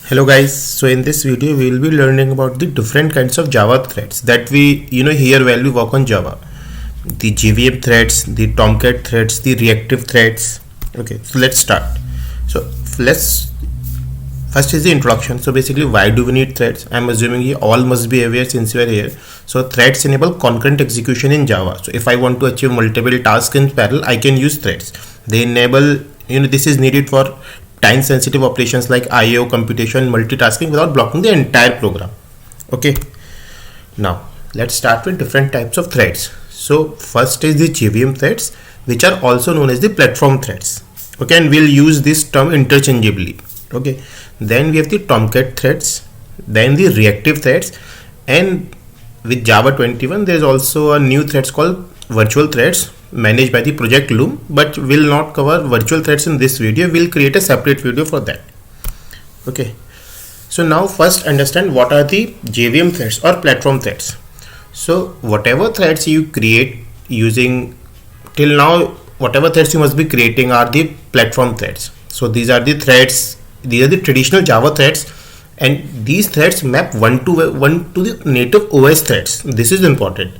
Hello guys, so in this video we will be learning about the different kinds of Java threads that we here while we work on Java. The JVM threads, the Tomcat threads, the reactive threads. Okay, so let's start. So let's first is the introduction. So basically, why do we need threads? I'm assuming you all must be aware since you are here. So threads enable concurrent execution in Java. So if I want to achieve multiple tasks in parallel, I can use threads. They enable, this is needed for time sensitive operations like IO, computation, multitasking without blocking the entire program. Okay, now let's start with different types of threads. So first is the JVM threads, which are also known as the platform threads. Okay, and we'll use this term interchangeably. Okay, then we have the Tomcat threads, then the reactive threads, and with Java 21 there is also a new threads called virtual threads managed by the project Loom, but we'll not cover virtual threads in this video. We'll create a separate video for that. Okay, so now first understand what are the JVM threads or platform threads. So whatever threads you create using till now, whatever threads you must be creating are the platform threads. So these are the threads, these are the traditional Java threads, and these threads map one to the native OS threads. This is important.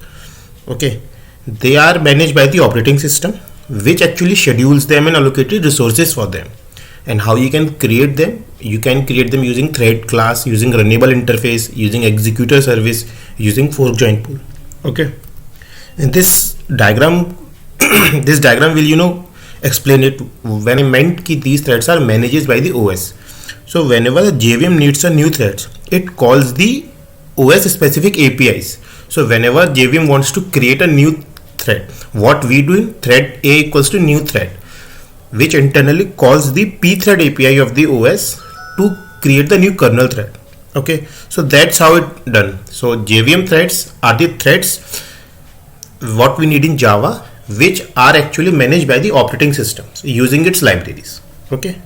Okay, they are managed by the operating system, which actually schedules them and allocated resources for them. And how you can create them? You can create them using thread class, using runnable interface, using executor service, using fork join pool. Okay, in this diagram this diagram will explain it when I meant that these threads are managed by the OS. So whenever the JVM needs a new thread, it calls the OS specific APIs. So whenever JVM wants to create a new thread, what we do in thread A equals to new thread, which internally calls the pthread API of the OS to create the new kernel thread. Okay, so that's how it done. So JVM threads are the threads what we need in Java, which are actually managed by the operating systems using its libraries. Okay,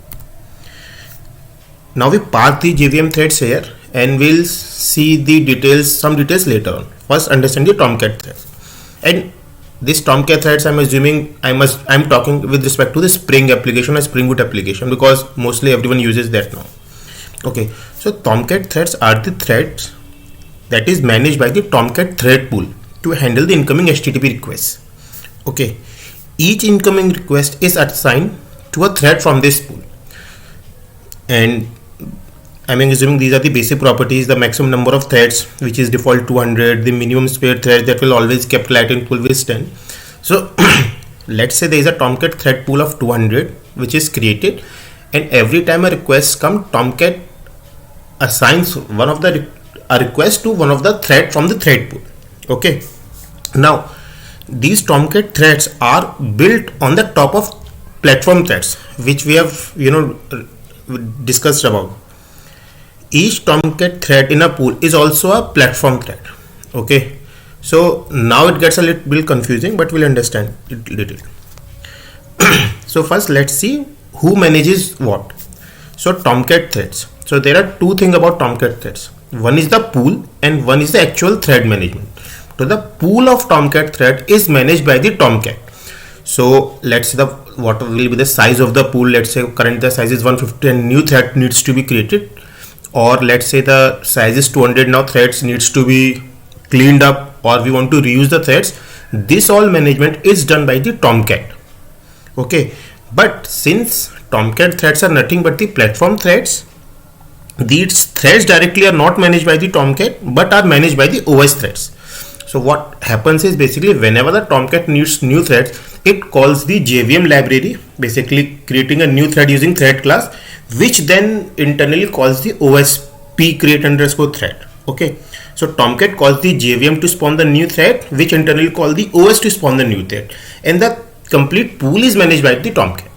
now we park the JVM threads here and we'll see the details, some details later on. First understand the Tomcat threads. And this Tomcat threads, I'm assuming I'm talking with respect to the Spring application or Spring Boot application, because mostly everyone uses that now. Okay, so Tomcat threads are the threads that is managed by the Tomcat thread pool to handle the incoming HTTP requests. Okay, each incoming request is assigned to a thread from this pool, and I'm assuming these are the basic properties: the maximum number of threads, which is default 200, the minimum spare thread that will always kept Latin pool with 10. So let's say there is a Tomcat thread pool of 200 which is created, and every time a request comes, Tomcat assigns a request to one of the thread from the thread pool. Okay, now these Tomcat threads are built on the top of platform threads, which we have discussed about. Each Tomcat thread in a pool is also a platform thread. Okay, so now it gets a little bit confusing, but we'll understand it little. So first let's see who manages what. So Tomcat threads. So there are two things about Tomcat threads. One is the pool and one is the actual thread management. So the pool of Tomcat thread is managed by the Tomcat. So let's see what will be the size of the pool. Let's say current the size is 150 and new thread needs to be created, or let's say the size is 200, now threads needs to be cleaned up, or we want to reuse the threads. This all management is done by the Tomcat. Okay, but since Tomcat threads are nothing but the platform threads, these threads directly are not managed by the Tomcat but are managed by the OS threads. So what happens is basically whenever the Tomcat needs new threads, it calls the JVM library, basically creating a new thread using thread class, which then internally calls the OS create underscore thread. Okay, so Tomcat calls the JVM to spawn the new thread, which internally call the OS to spawn the new thread, and the complete pool is managed by the Tomcat.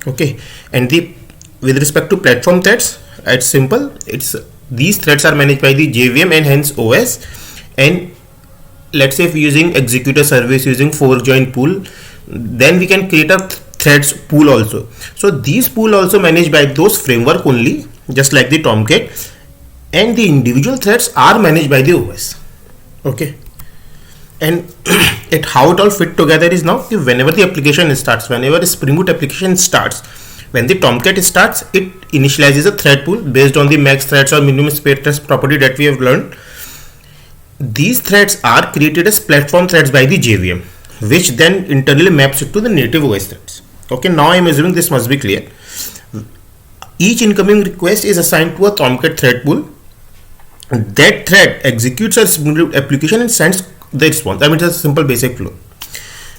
Okay, and with respect to platform threads, it's simple. It's these threads are managed by the JVM and hence OS. And let's say if using executor service, using fork join pool, then we can create a threads pool also. So these pool also managed by those framework only, just like the Tomcat, and the individual threads are managed by the OS. Okay, and how it all fit together is now whenever the application starts, whenever the Spring Boot application starts, when the Tomcat starts, it initializes a thread pool based on the max threads or minimum space threads property that we have learned. These threads are created as platform threads by the JVM, which then internally maps it to the native OS threads. Okay, now I am assuming this must be clear. Each incoming request is assigned to a Tomcat thread pool. That thread executes a Spring application and sends the response. I mean, it's a simple basic flow.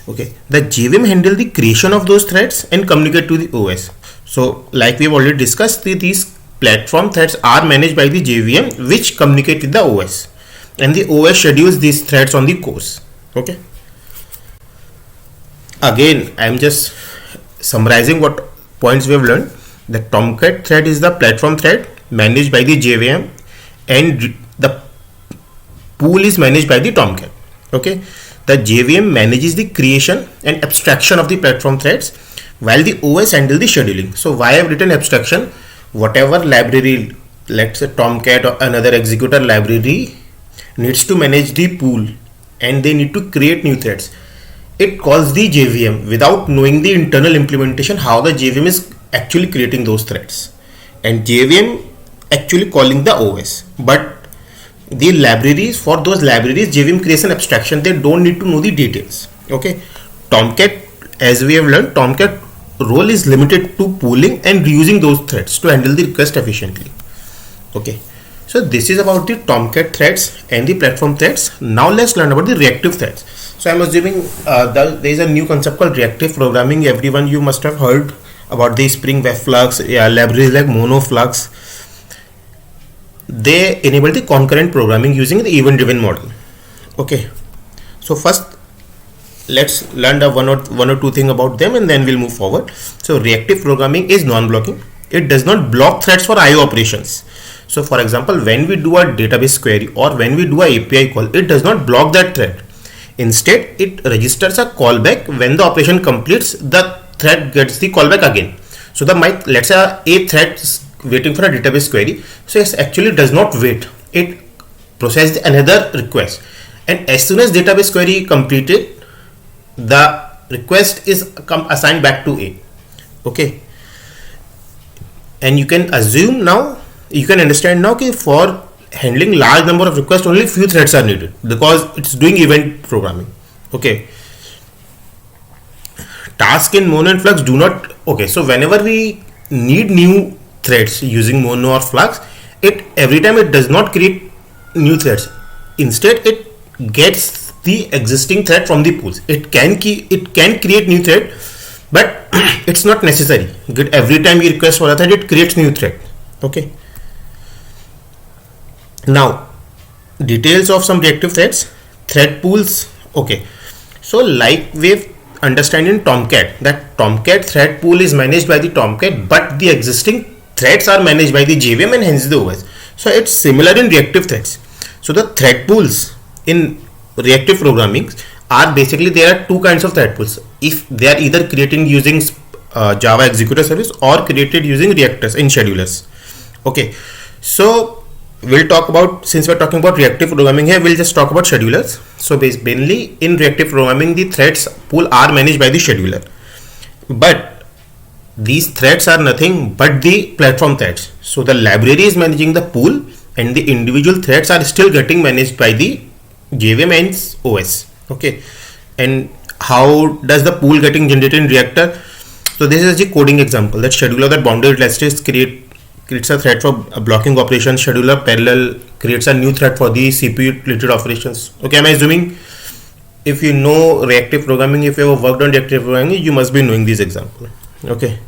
Okay, the JVM handle the creation of those threads and communicate to the OS. So, like we have already discussed, these platform threads are managed by the JVM, which communicate with the OS, and the OS schedules these threads on the course. Okay. Again, I am just summarizing what points we have learned. The Tomcat thread is the platform thread managed by the JVM, and the pool is managed by the Tomcat. Okay, the JVM manages the creation and abstraction of the platform threads, while the OS handle the scheduling. So why I have written abstraction? Whatever library, let's say Tomcat or another executor library, needs to manage the pool and they need to create new threads, it calls the JVM without knowing the internal implementation, how the JVM is actually creating those threads, and JVM actually calling the OS. But the libraries, for those libraries, JVM creates an abstraction. They don't need to know the details. Okay, Tomcat, as we have learned, Tomcat role is limited to pooling and reusing those threads to handle the request efficiently. Okay, so this is about the Tomcat threads and the platform threads. Now let's learn about the reactive threads. So I'm assuming there is a new concept called reactive programming. Everyone, you must have heard about the Spring Web Flux, libraries like MonoFlux. They enable the concurrent programming using the event-driven model. Okay, so first let's learn the one or two things about them, and then we'll move forward. So reactive programming is non-blocking. It does not block threads for IO operations. So for example, when we do a database query or when we do a API call, it does not block that thread. Instead, it registers a callback. When the operation completes, the thread gets the callback again. So let's say a thread is waiting for a database query. So it actually does not wait. It processes another request, and as soon as database query completed, the request is assigned back to A. Okay, and you can assume now, you can understand now that for handling large number of requests, only few threads are needed because it's doing event programming. Okay, task in Mono and Flux do not. Okay, so whenever we need new threads using Mono or Flux, every time it does not create new threads. Instead, it gets the existing thread from the pools. It can create new thread, but it's not necessary. Every time you request for a thread, it creates new thread. Okay. Now, details of some reactive threads, thread pools. Okay, so like we've understand in Tomcat, that Tomcat thread pool is managed by the Tomcat, but the existing threads are managed by the JVM and hence the OS. So it's similar in reactive threads. So the thread pools in reactive programming are basically, there are two kinds of thread pools. If they are either creating using Java executor service or created using reactors in schedulers. Okay, so we'll talk about, since we're talking about reactive programming here, we'll just talk about schedulers. So mainly in reactive programming, the threads pool are managed by the scheduler, but these threads are nothing but the platform threads. So the library is managing the pool and the individual threads are still getting managed by the JVM and OS. Okay, and how does the pool getting generated in reactor? So this is the coding example. That scheduler, that bounded elastic creates a thread for blocking operations. Scheduler parallel creates a new thread for the CPU related operations. Okay, I'm assuming if you know reactive programming, if you have worked on reactive programming, you must be knowing this example. Okay,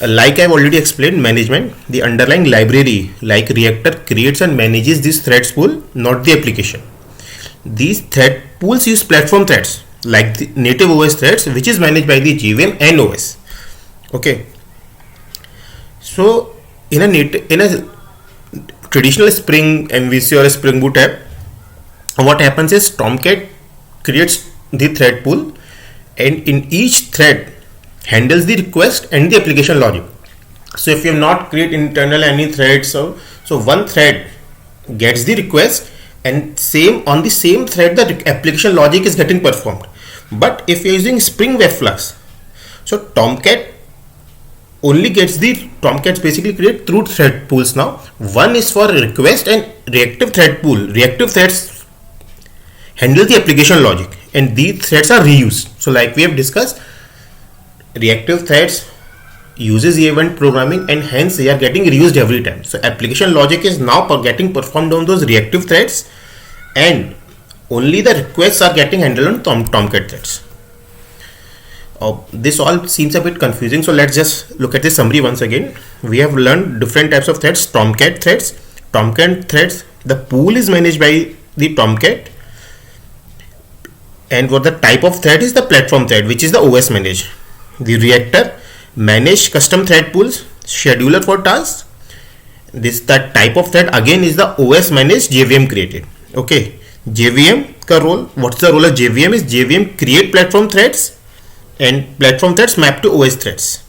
like I've already explained, management, the underlying library like reactor creates and manages this threads pool, not the application. These thread pools use platform threads like the native OS threads, which is managed by the JVM and OS. Okay, so in a traditional Spring MVC or a Spring Boot app, what happens is Tomcat creates the thread pool, and in each thread handles the request and the application logic. So if you have not created internal any threads, so one thread gets the request, and on the same thread the application logic is getting performed. But if you're using Spring Web Flux, so Tomcat only gets the Tomcats basically create through thread pools now. One is for request and reactive thread pool. Reactive threads handle the application logic and these threads are reused. So like we have discussed, reactive threads uses event programming and hence they are getting reused every time. So application logic is now getting performed on those reactive threads and only the requests are getting handled on Tomcat threads. This all seems a bit confusing, so let's just look at the summary once again. We have learned different types of threads. Tomcat threads. Tomcat threads, the pool is managed by the Tomcat, and what the type of thread is the platform thread, which is the OS managed. The reactor manage custom thread pools, scheduler for tasks. This that type of thread again is the OS managed JVM created. Okay, JVM ka role. What's the role of JVM? Is JVM create platform threads and platform threads map to OS threads.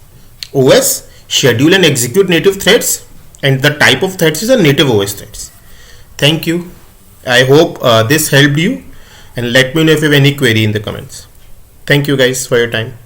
OS schedule and execute native threads, and the type of threads is a native OS threads. Thank you. I hope this helped you, and let me know if you have any query in the comments. Thank you guys for your time.